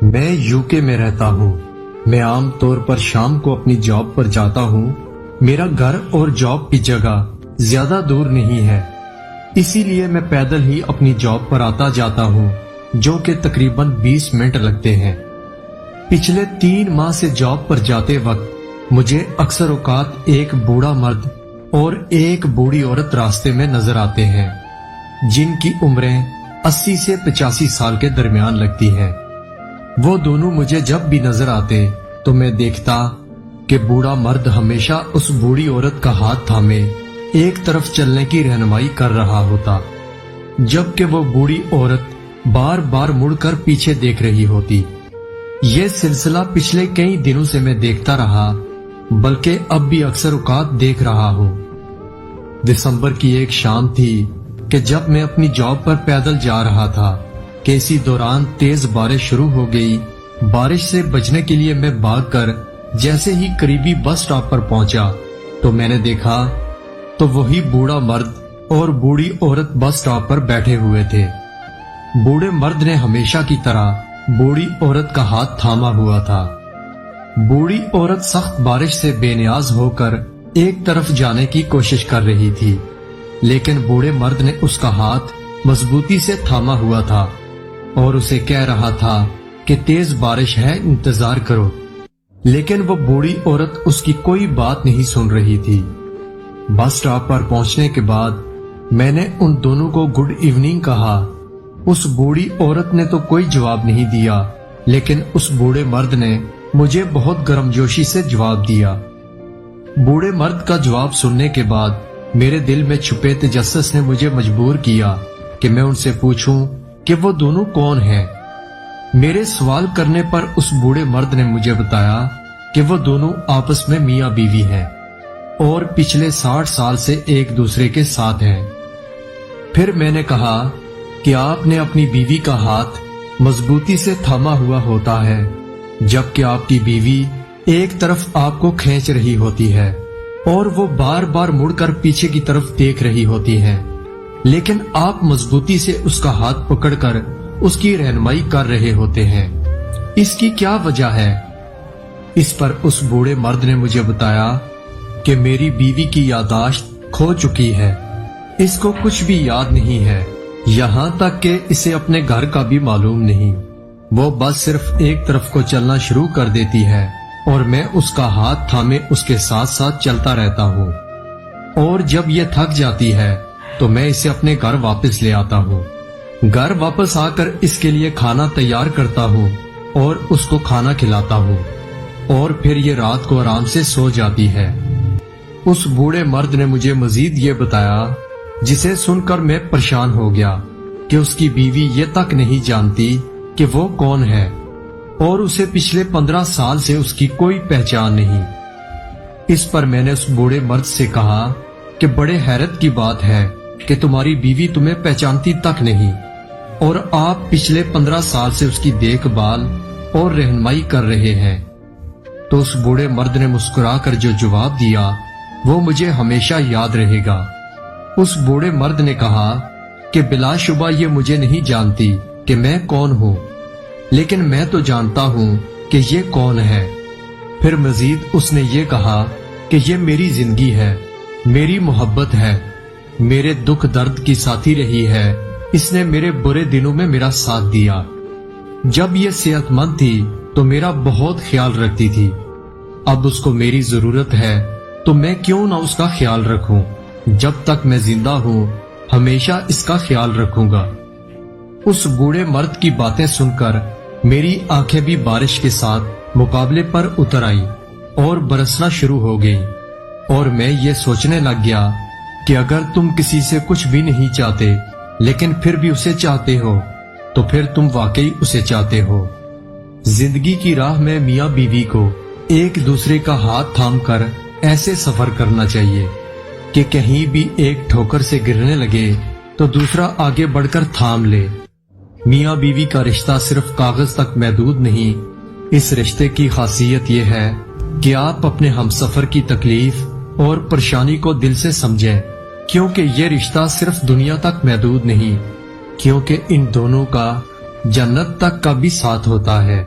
میں यूके में रहता हूँ। मैं आम तौर पर शाम को अपनी जॉब पर जाता हूँ। मेरा घर और जॉब की जगह ज्यादा दूर नहीं है, इसीलिए मैं पैदल ही अपनी जॉब पर आता जाता हूँ, जो कि तकरीबन 20 मिनट लगते हैं। पिछले 3 माह से जॉब पर जाते वक्त मुझे अक्सर औकात एक बूढ़ा मर्द और एक बूढ़ी औरत रास्ते में नजर आते हैं, जिनकी उम्रें 80 से 85 साल के दरमियान लगती है। वो दोनों मुझे जब भी नजर आते तो मैं देखता कि बूढ़ा मर्द हमेशा उस बूढ़ी औरत का हाथ थामे एक तरफ चलने की रहनुमाई कर रहा होता, जबकि वो बूढ़ी औरत बार बार मुड़कर पीछे देख रही होती। ये सिलसिला पिछले कई दिनों से मैं देखता रहा, बल्कि अब भी अक्सर औकात देख रहा हूँ। दिसंबर की एक शाम थी कि जब मैं अपनी जॉब पर पैदल जा रहा था कि इसी दौरान तेज बारिश शुरू हो गई। बारिश से बचने के लिए मैं भागकर जैसे ही करीबी बस स्टॉप पर पहुंचा तो मैंने देखा तो वही बूढ़ा मर्द और बूढ़ी औरत बस स्टॉप पर बैठे हुए थे। बूढ़े मर्द ने हमेशा की तरह बूढ़ी औरत का हाथ थामा हुआ था। बूढ़ी औरत सख्त बारिश से बेनियाज होकर एक तरफ जाने की कोशिश कर रही थी, लेकिन बूढ़े मर्द ने उसका हाथ मजबूती से थामा हुआ था और उसे कह रहा था कि तेज बारिश है, इंतजार करो। लेकिन वो बूढ़ी औरत उसकी कोई बात नहीं सुन रही थी। बस स्टॉप पर पहुंचने के बाद मैंने उन दोनों को गुड इवनिंग कहा। उस बूढ़ी औरत ने तो कोई जवाब नहीं दिया, लेकिन उस बूढ़े मर्द ने मुझे बहुत गर्मजोशी से जवाब दिया। बूढ़े मर्द का जवाब सुनने के बाद मेरे दिल में छुपे तजस्सुस ने मुझे मजबूर किया कि मैं उनसे पूछूं कि वो दोनों कौन हैं। मेरे सवाल करने पर उस बूढ़े मर्द ने मुझे बताया कि वो दोनों आपस में मियां बीवी हैं और पिछले 60 साल से एक दूसरे के साथ हैं। फिर मैंने कहा कि आपने अपनी बीवी का हाथ मजबूती से थामा हुआ होता है, जबकि आपकी बीवी एक तरफ आपको खींच रही होती है और वो बार बार मुड़कर पीछे की तरफ देख रही होती है, लेकिन आप मजबूती से उसका हाथ पकड़कर उसकी रहनुमाई कर रहे होते हैं। इसकी क्या वजह है? इस पर उस बूढ़े मर्द ने मुझे बताया कि मेरी बीवी की याददाश्त खो चुकी है, इसको कुछ भी याद नहीं है, यहाँ तक कि इसे अपने घर का भी मालूम नहीं। वो बस सिर्फ एक तरफ को चलना शुरू कर देती है और मैं उसका हाथ थामे उसके साथ साथ चलता रहता हूँ, और जब ये थक जाती है तो मैं इसे अपने घर वापस ले आता हूँ। घर वापस आकर इसके लिए खाना तैयार करता हूँ और उसको खाना खिलाता हूँ, और फिर ये रात को आराम से सो जाती है। उस बूढ़े मर्द ने मुझे मजीद ये बताया, जिसे सुनकर मैं परेशान हो गया, कि उसकी बीवी ये तक नहीं जानती कि वो कौन है और उसे पिछले 15 साल से उसकी कोई पहचान नहीं। इस पर मैंने उस बूढ़े मर्द से कहा कि बड़े हैरत की बात है कि तुम्हारी बीवी तुम्हें पहचानती तक नहीं और आप पिछले 15 साल से उसकी देखभाल और रहनुमाई कर रहे हैं। तो उस बूढ़े मर्द ने मुस्कुराकर जो जवाब दिया वो मुझे हमेशा याद रहेगा। उस बूढ़े मर्द ने कहा कि बिलाशुबा ये मुझे नहीं जानती कि मैं कौन हूँ, लेकिन मैं तो जानता हूँ कि ये कौन है। फिर मजीद उसने ये कहा कि ये मेरी जिंदगी है, मेरी मोहब्बत है, मेरे दुख दर्द की साथी रही है, इसने मेरे बुरे दिनों में मेरा साथ दिया। जब ये सेहतमंद थी तो मेरा बहुत ख्याल रखती थी, अब उसको मेरी जरूरत है तो मैं क्यों ना उसका ख्याल रखूं। जब तक मैं जिंदा हूँ हमेशा इसका ख्याल रखूंगा। उस बूढ़े मर्द की बातें सुनकर मेरी आंखें भी बारिश के साथ मुकाबले पर उतर आई और बरसना शुरू हो गई, और मैं ये सोचने लग गया कि अगर तुम किसी से कुछ भी नहीं चाहते लेकिन फिर भी उसे चाहते हो तो फिर तुम वाकई उसे चाहते हो। जिंदगी की राह में मियाँ बीवी को एक दूसरे का हाथ थामकर ऐसे सफर करना चाहिए कि कहीं भी एक ठोकर से गिरने लगे तो दूसरा आगे बढ़कर थाम ले। मियाँ बीवी का रिश्ता सिर्फ कागज तक महदूद नहीं, इस रिश्ते की खासियत यह है कि आप अपने हमसफर की तकलीफ और परेशानी को दिल से समझें, क्योंकि ये रिश्ता सिर्फ दुनिया तक महदूद नहीं, क्योंकि इन दोनों का जन्नत तक का भी साथ होता है।